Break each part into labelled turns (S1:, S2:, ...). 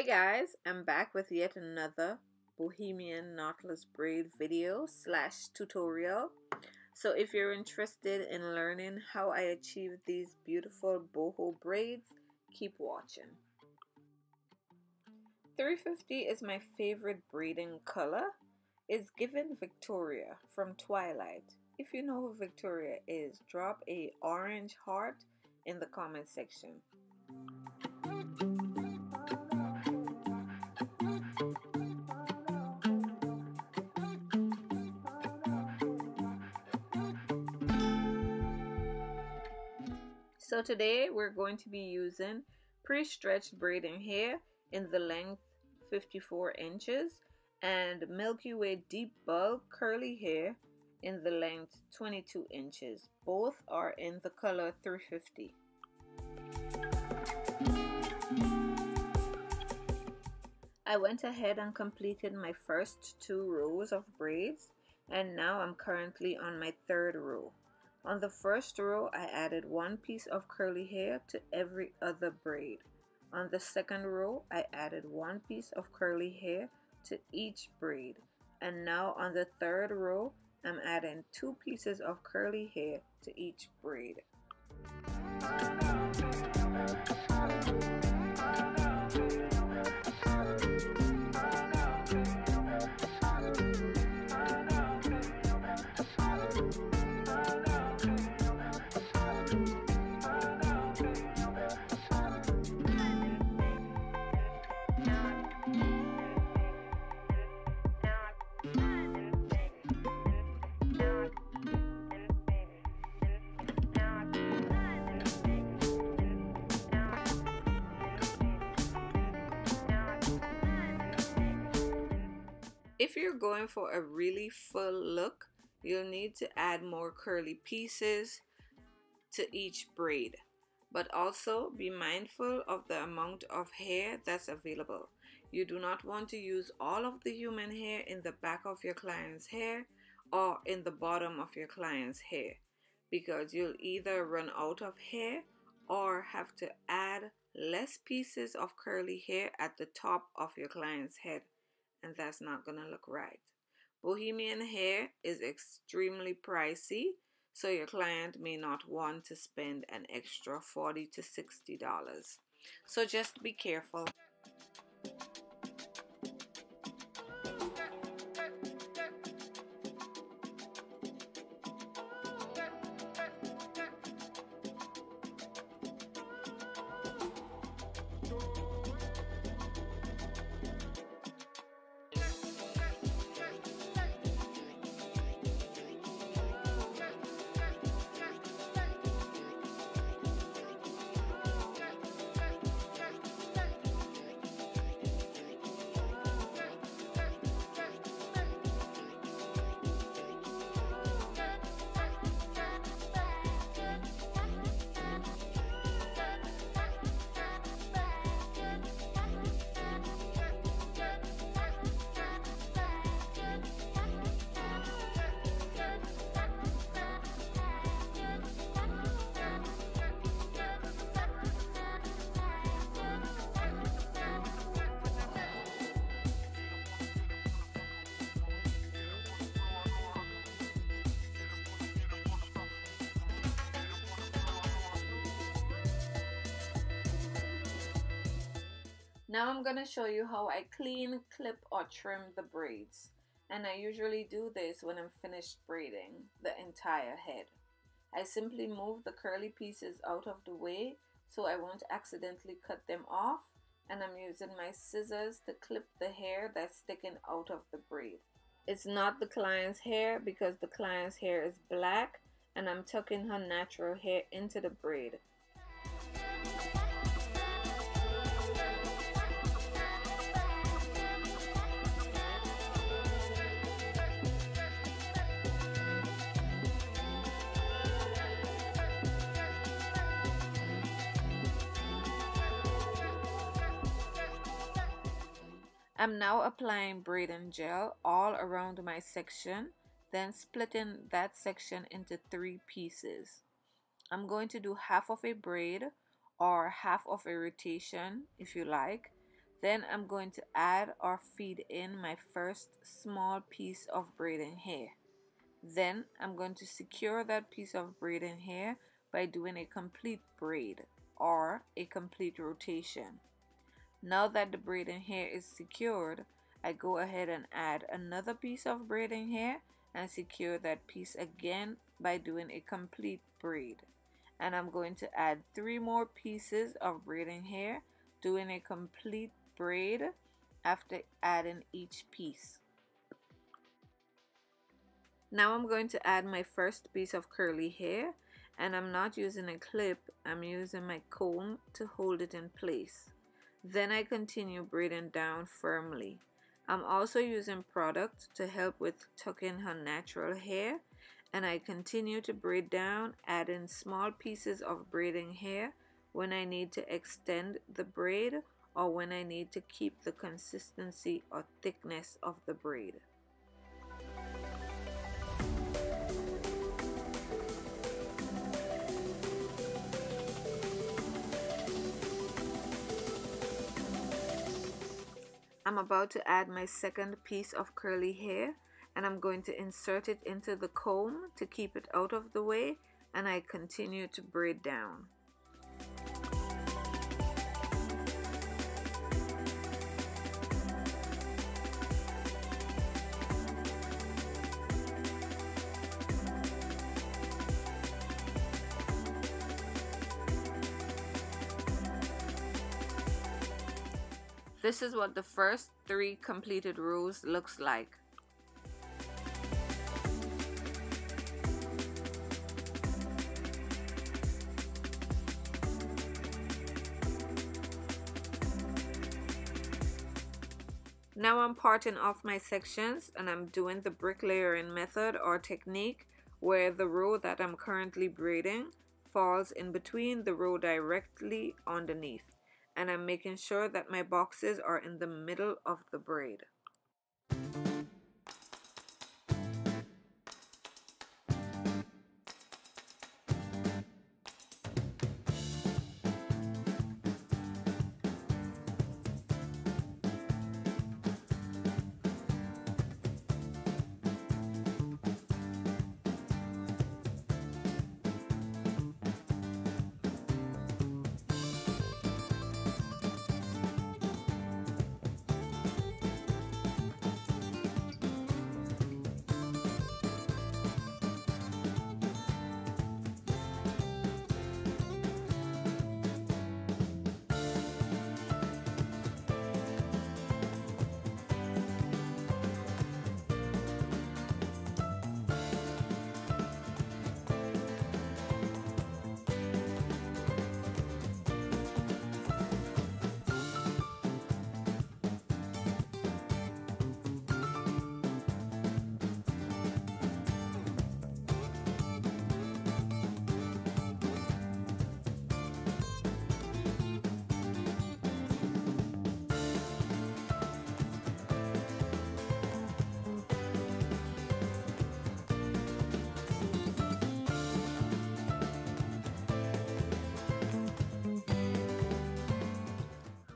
S1: Hi guys, I'm back with yet another Bohemian knotless braid video / tutorial. So if you're interested in learning how I achieve these beautiful boho braids, keep watching. 350 is my favorite braiding color. It's given Victoria from Twilight. If you know who Victoria is, drop a orange heart in the comment section. So today we're going to be using pre-stretched braiding hair in the length 54 inches and Milky Way deep bulk curly hair in the length 22 inches. Both are in the color 350. I went ahead and completed my first 2 rows of braids, and now I'm currently on my 3rd row. On the first row, I added 1 piece of curly hair to every other braid. On the second row, I added 1 piece of curly hair to each braid. And now on the 3rd row, I'm adding 2 pieces of curly hair to each braid. If you're going for a really full look, you'll need to add more curly pieces to each braid, but also be mindful of the amount of hair that's available. You do not want to use all of the human hair in the back of your client's hair or in the bottom of your client's hair, because you'll either run out of hair or have to add less pieces of curly hair at the top of your client's head, and that's not gonna look right. Bohemian hair is extremely pricey, so your client may not want to spend an extra $40 to $60. So just be careful. Now I'm going to show you how I clean, clip, or trim the braids. And I usually do this when I'm finished braiding the entire head. I simply move the curly pieces out of the way so I won't accidentally cut them off, and I'm using my scissors to clip the hair that's sticking out of the braid. It's not the client's hair because the client's hair is black, and I'm tucking her natural hair into the braid. I'm now applying braiding gel all around my section, then splitting that section into 3 pieces. I'm going to do half of a braid or half of a rotation if you like Then I'm going to add or feed in my first small piece of braiding hair. Then I'm going to secure that piece of braiding hair by doing a complete braid or a complete rotation. Now that the braiding hair is secured, I go ahead and add another piece of braiding hair and secure that piece again by doing a complete braid. And I'm going to add 3 more pieces of braiding hair, doing a complete braid after adding each piece. Now I'm going to add my first piece of curly hair, and I'm not using a clip, I'm using my comb to hold it in place. Then I continue braiding down firmly. I'm also using product to help with tucking her natural hair, and I continue to braid down, adding small pieces of braiding hair when I need to extend the braid or when I need to keep the consistency or thickness of the braid. I'm about to add my second piece of curly hair, and I'm going to insert it into the comb to keep it out of the way, and I continue to braid down. This is what the first 3 completed rows looks like. Now I'm parting off my sections and I'm doing the bricklayering method or technique where the row that I'm currently braiding falls in between the row directly underneath. And I'm making sure that my boxes are in the middle of the braid.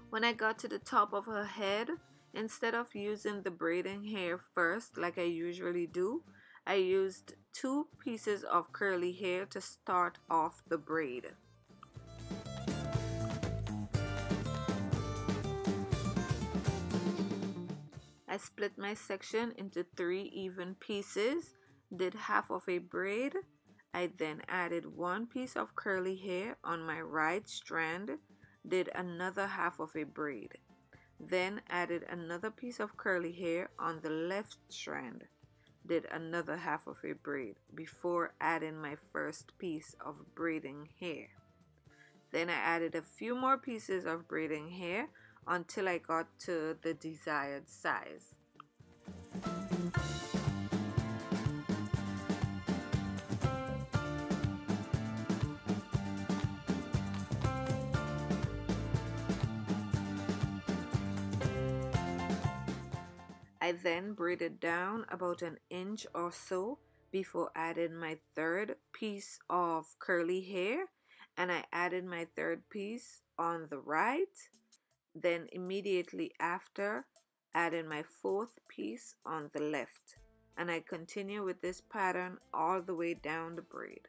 S1: When I got to the top of her head, instead of using the braiding hair first like I usually do, I used 2 pieces of curly hair to start off the braid. I split my section into 3 even pieces, did half of a braid. I then added 1 piece of curly hair on my right strand, did another half of a braid, then added another piece of curly hair on the left strand, did another half of a braid before adding my first piece of braiding hair. Then I added a few more pieces of braiding hair until I got to the desired size. I then braided down about an inch or so before adding my third piece of curly hair, and I added my third piece on the right, Then immediately after, add in my fourth piece on the left, and I continue with this pattern all the way down the braid.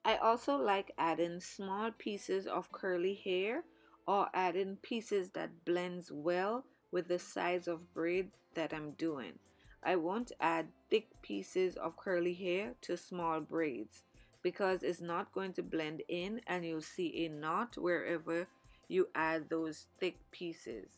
S1: I also like adding small pieces of curly hair or adding pieces that blends well with the size of braid that I'm doing. I won't add thick pieces of curly hair to small braids because it's not going to blend in and you'll see a knot wherever you add those thick pieces.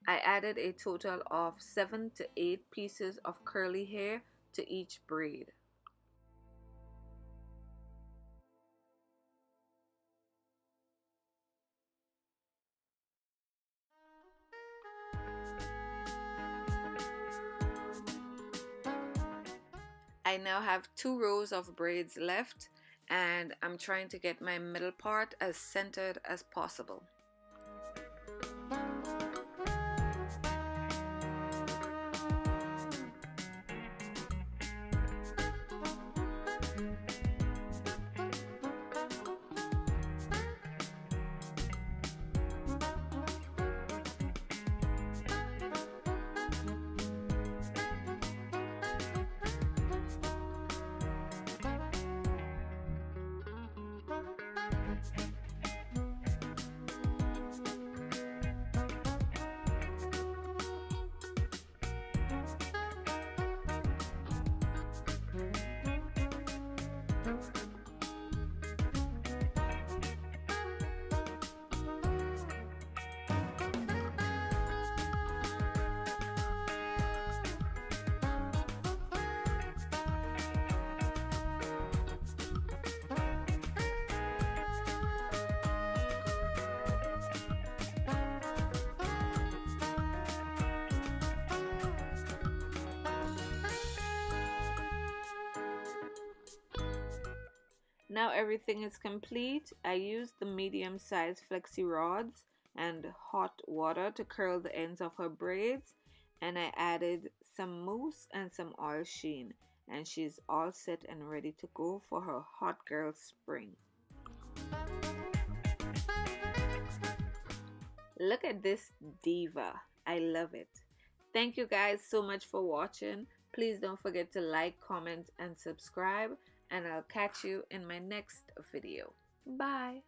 S1: I added a total of 7 to 8 pieces of curly hair to each braid. I now have 2 rows of braids left and I'm trying to get my middle part as centered as possible. Now everything is complete. I used the medium size flexi rods and hot water to curl the ends of her braids, and I added some mousse and some oil sheen, and she's all set and ready to go for her hot girl spring. Look at this diva. I love it. Thank you guys so much for watching. Please don't forget to like, comment, and subscribe, and I'll catch you in my next video. Bye.